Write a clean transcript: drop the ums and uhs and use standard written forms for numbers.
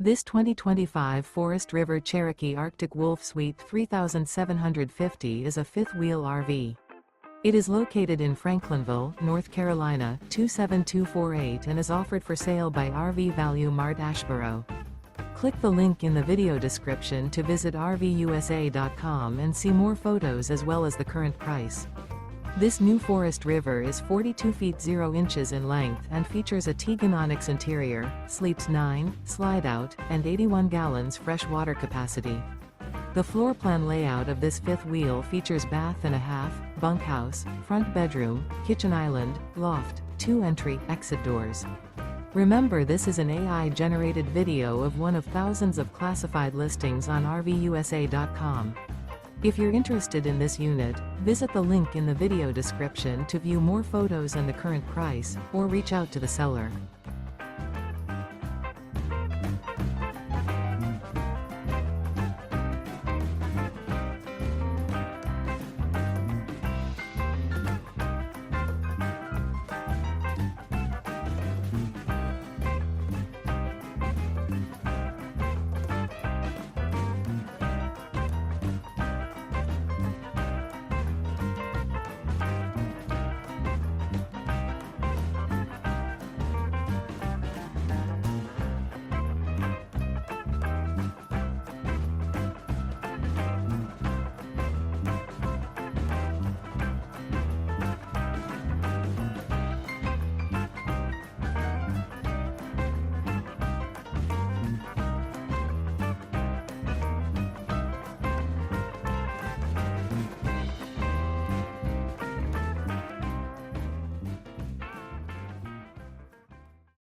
This 2025 Forest River Cherokee Arctic Wolf Suite 3750 is a fifth-wheel RV. It is located in Franklinville, North Carolina, 27248 and is offered for sale by RV Value Mart Asheboro. Click the link in the video description to visit RVUSA.com and see more photos as well as the current price. This new Forest River is 42 feet 0 inches in length and features a Teagan Onyx interior, sleeps 9, slide-out, and 81 gallons fresh water capacity. The floor plan layout of this fifth wheel features bath and a half, bunkhouse, front bedroom, kitchen island, loft, 2 entry/exit doors. Remember, this is an AI-generated video of one of thousands of classified listings on RVUSA.com. If you're interested in this unit, visit the link in the video description to view more photos and the current price, or reach out to the seller.